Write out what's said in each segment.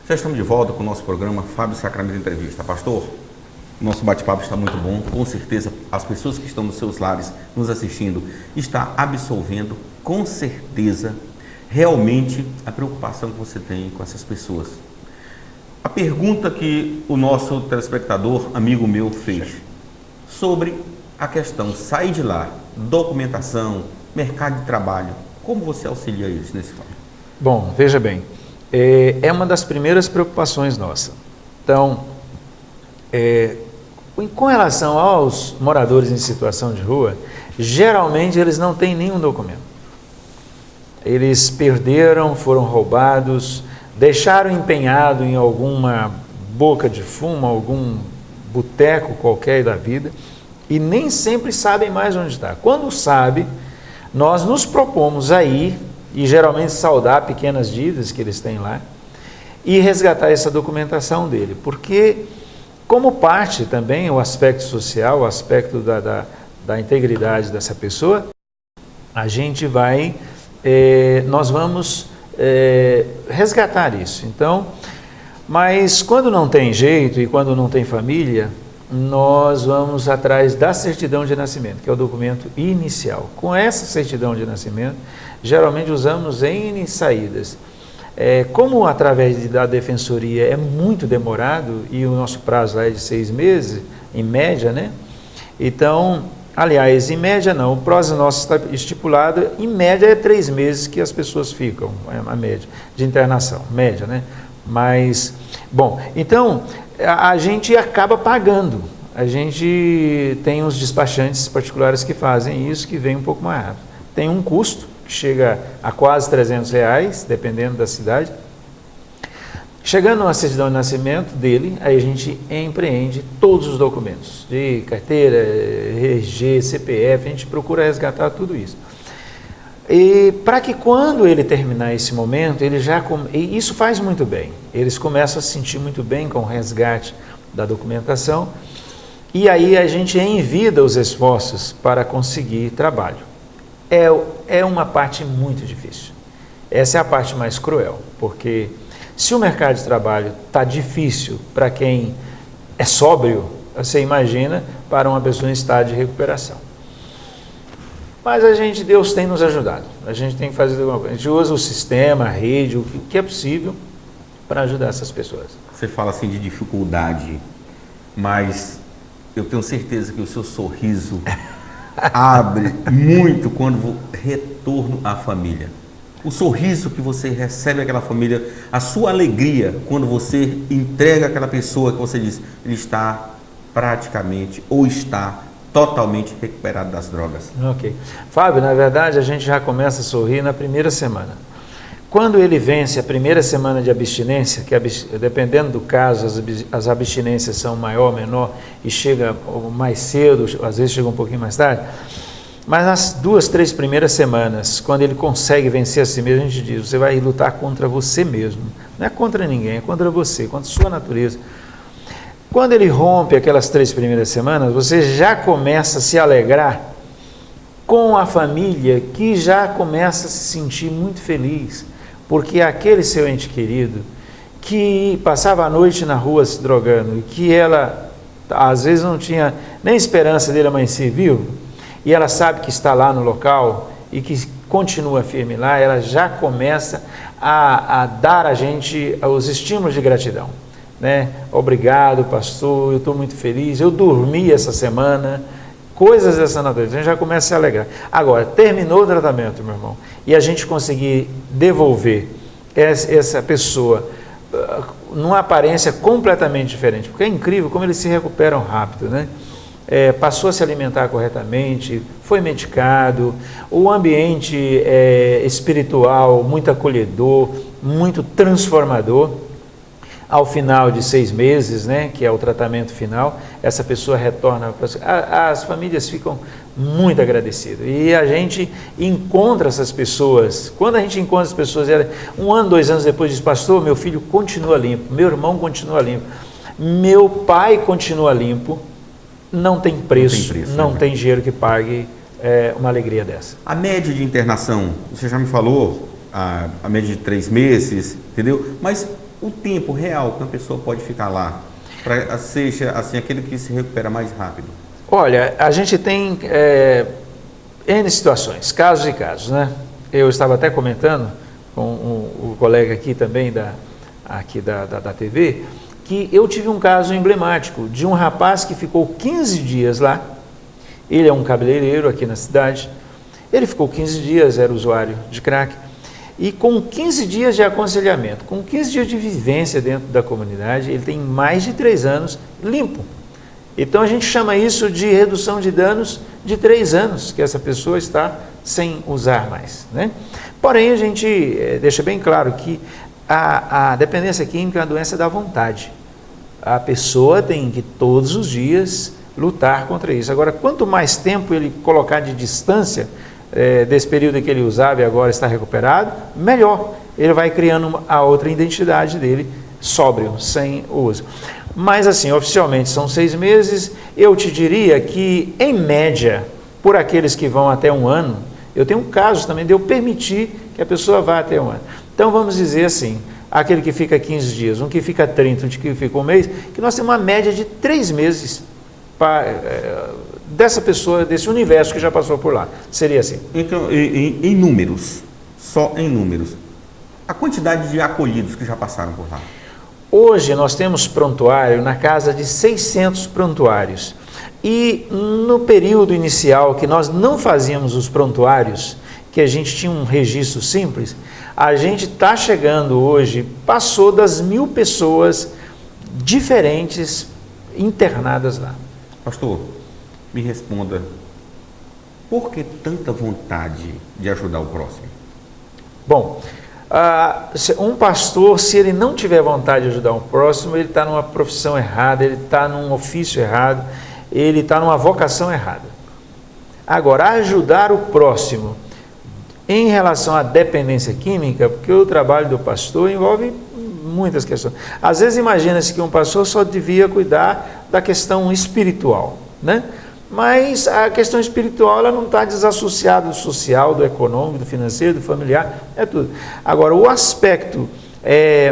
Já estamos de volta com o nosso programa Fábio Sacramento Entrevista. Pastor, nosso bate-papo está muito bom. Com certeza, as pessoas que estão nos seus lares nos assistindo está absolvendo, com certeza, realmente a preocupação que você tem com essas pessoas. A pergunta que o nosso telespectador, amigo meu, fez sobre a questão sair de lá, documentação, mercado de trabalho, como você auxilia eles nesse caso? Bom, veja bem, é uma das primeiras preocupações nossa. Então, com relação aos moradores em situação de rua, geralmente eles não têm nenhum documento. Eles perderam, foram roubados, deixaram empenhado em alguma boca de fumo, algum boteco qualquer da vida, e nem sempre sabem mais onde está. Quando sabe, nós nos propomos a ir, e geralmente saldar pequenas dívidas que eles têm lá, e resgatar essa documentação dele, porque como parte também o aspecto social, o aspecto da integridade dessa pessoa, a gente vai, nós vamos resgatar isso. Então, mas quando não tem jeito e quando não tem família, nós vamos atrás da certidão de nascimento, que é o documento inicial. Com essa certidão de nascimento, geralmente usamos N saídas. Como através da defensoria é muito demorado e o nosso prazo lá é de 6 meses, em média, né? Então, aliás, em média não, o prazo nosso está estipulado, em média é 3 meses que as pessoas ficam, a média de internação, média, né? Mas, bom, então a gente acaba pagando, a gente tem uns despachantes particulares que fazem isso, que vem um pouco mais rápido. Tem um custo, que chega a quase R$300, dependendo da cidade. Chegando na certidão de nascimento dele, aí a gente empreende todos os documentos, de carteira, RG, CPF, a gente procura resgatar tudo isso. E para que quando ele terminar esse momento, ele já e isso faz muito bem. Eles começam a se sentir muito bem com o resgate da documentação, e aí a gente envida os esforços para conseguir trabalho. É uma parte muito difícil. Essa é a parte mais cruel, porque se o mercado de trabalho está difícil para quem é sóbrio, você imagina para uma pessoa em estado de recuperação. Mas Deus tem nos ajudado. A gente tem que fazer alguma coisa. A gente usa o sistema, a rede, o que é possível para ajudar essas pessoas. Você fala assim de dificuldade, mas eu tenho certeza que o seu sorriso abre muito quando retorno à família. O sorriso que você recebe aquela família, a sua alegria quando você entrega aquela pessoa que você diz, ele está praticamente ou está totalmente recuperado das drogas. Ok. Fábio, na verdade a gente já começa a sorrir na primeira semana. Quando ele vence a primeira semana de abstinência, que dependendo do caso, as abstinências são maior ou menor e chega mais cedo, às vezes chega um pouquinho mais tarde, mas nas 2, 3 primeiras semanas, quando ele consegue vencer a si mesmo, a gente diz, você vai lutar contra você mesmo, não é contra ninguém, é contra você, contra a sua natureza. Quando ele rompe aquelas 3 primeiras semanas, você já começa a se alegrar com a família que já começa a se sentir muito feliz, porque aquele seu ente querido que passava a noite na rua se drogando e que ela às vezes não tinha nem esperança dele amanhecer vivo, e ela sabe que está lá no local e que continua firme lá, ela já começa a dar a gente os estímulos de gratidão, né? Obrigado, pastor, eu estou muito feliz, eu dormi essa semana, coisas dessa natureza, a gente já começa a se alegrar. Agora, terminou o tratamento, meu irmão, e a gente conseguir devolver essa pessoa numa aparência completamente diferente, porque é incrível como eles se recuperam rápido, né? Passou a se alimentar corretamente, foi medicado, o ambiente espiritual muito acolhedor, muito transformador. Ao final de 6 meses, né, que é o tratamento final, essa pessoa retorna, as famílias ficam muito agradecidas, e a gente encontra essas pessoas. Quando a gente encontra as pessoas, 1 ano, 2 anos depois, diz, pastor, meu filho continua limpo, meu irmão continua limpo, meu pai continua limpo. Não tem preço, não tem dinheiro que pague uma alegria dessa. A média de internação, você já me falou, a média de 3 meses, entendeu? Mas o tempo real que uma pessoa pode ficar lá, para seja assim, aquele que se recupera mais rápido? Olha, a gente tem N situações, casos e casos, né? Eu estava até comentando com o colega aqui também da TV, que eu tive um caso emblemático de um rapaz que ficou 15 dias lá. Ele é um cabeleireiro aqui na cidade. Ele ficou 15 dias, era usuário de crack, e com 15 dias de aconselhamento, com 15 dias de vivência dentro da comunidade, ele tem mais de 3 anos limpo. Então a gente chama isso de redução de danos de 3 anos, que essa pessoa está sem usar mais, né? Porém, a gente deixa bem claro que a dependência química é uma doença da vontade. A pessoa tem que todos os dias lutar contra isso. Agora, quanto mais tempo ele colocar de distância desse período em que ele usava e agora está recuperado, melhor. Ele vai criando a outra identidade dele, sóbrio, sem uso. Mas assim, oficialmente são 6 meses. Eu te diria que, em média, por aqueles que vão até 1 ano, eu tenho um caso também de eu permitir que a pessoa vá até 1 ano. Então vamos dizer assim, aquele que fica 15 dias, um que fica 30, um que fica 1 mês, que nós temos uma média de 3 meses dessa pessoa, desse universo que já passou por lá. Seria assim. Então, em números, só em números, a quantidade de acolhidos que já passaram por lá? Hoje nós temos prontuário na casa de 600 prontuários. E no período inicial que nós não fazíamos os prontuários, que a gente tinha um registro simples, a gente está chegando hoje, passou das 1000 pessoas diferentes internadas lá. Pastor, me responda, por que tanta vontade de ajudar o próximo? Bom, um pastor, se ele não tiver vontade de ajudar o próximo, ele está numa profissão errada, ele está num ofício errado, ele está numa vocação errada. Agora, ajudar o próximo em relação à dependência química, porque o trabalho do pastor envolve muitas questões. Às vezes imagina-se que um pastor só devia cuidar da questão espiritual, né? Mas a questão espiritual ela não está desassociada do social, do econômico, do financeiro, do familiar, é tudo. Agora, o aspecto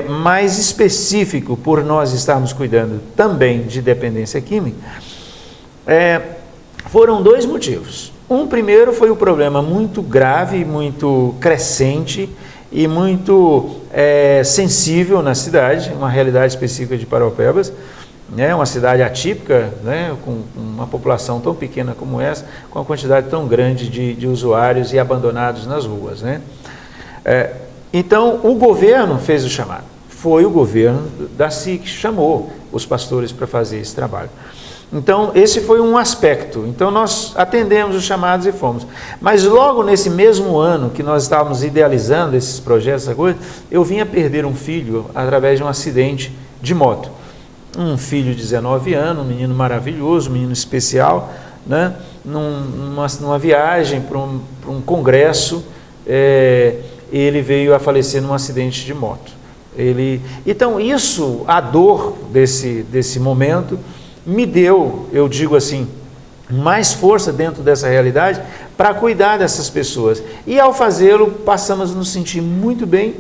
mais específico, por nós estarmos cuidando também de dependência química, foram 2 motivos. Primeiro foi o problema muito grave, muito crescente e muito sensível na cidade, uma realidade específica de Paraupebas, né, uma cidade atípica, né, com uma população tão pequena como essa, com uma quantidade tão grande de usuários e abandonados nas ruas, né? Então, o governo fez o chamado. Foi o governo da SIC que chamou os pastores para fazer esse trabalho. Então, esse foi um aspecto. Então, nós atendemos os chamados e fomos. Mas logo nesse mesmo ano que nós estávamos idealizando esses projetos, essa coisa, eu vim a perder um filho através de um acidente de moto. Um filho de 19 anos, um menino maravilhoso, um menino especial, né? Numa viagem para um congresso, ele veio a falecer num acidente de moto. Então, isso, a dor desse momento, me deu, eu digo assim, mais força dentro dessa realidade para cuidar dessas pessoas. E ao fazê-lo, passamos a nos sentir muito bem,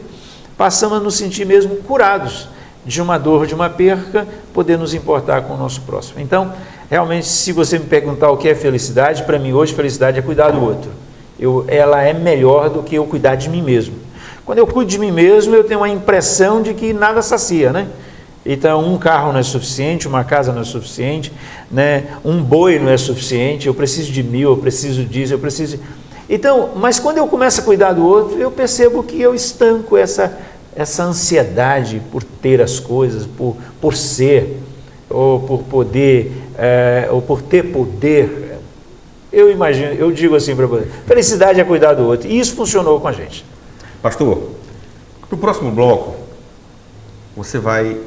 passamos a nos sentir mesmo curados de uma dor, de uma perca, poder nos importar com o nosso próximo. Então, realmente, se você me perguntar o que é felicidade, para mim hoje felicidade é cuidar do outro. Ela é melhor do que eu cuidar de mim mesmo. Quando eu cuido de mim mesmo, eu tenho a impressão de que nada sacia, né? Então, um carro não é suficiente, uma casa não é suficiente, né? Um boi não é suficiente, eu preciso de 1000, eu preciso disso, eu preciso... Então, mas quando eu começo a cuidar do outro, eu percebo que eu estanco essa ansiedade por ter as coisas, por ser, ou por poder, ou por ter poder. Eu imagino, eu digo assim para você, felicidade é cuidar do outro, e isso funcionou com a gente. Pastor, no próximo bloco, você vai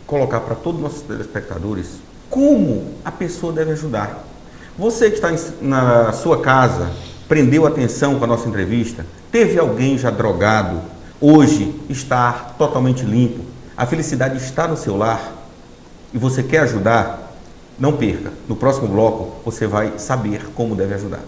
colocar para todos os nossos telespectadores como a pessoa deve ajudar. Você que está na sua casa, prendeu atenção com a nossa entrevista, teve alguém já drogado, hoje está totalmente limpo, a felicidade está no seu lar e você quer ajudar, não perca. No próximo bloco você vai saber como deve ajudar.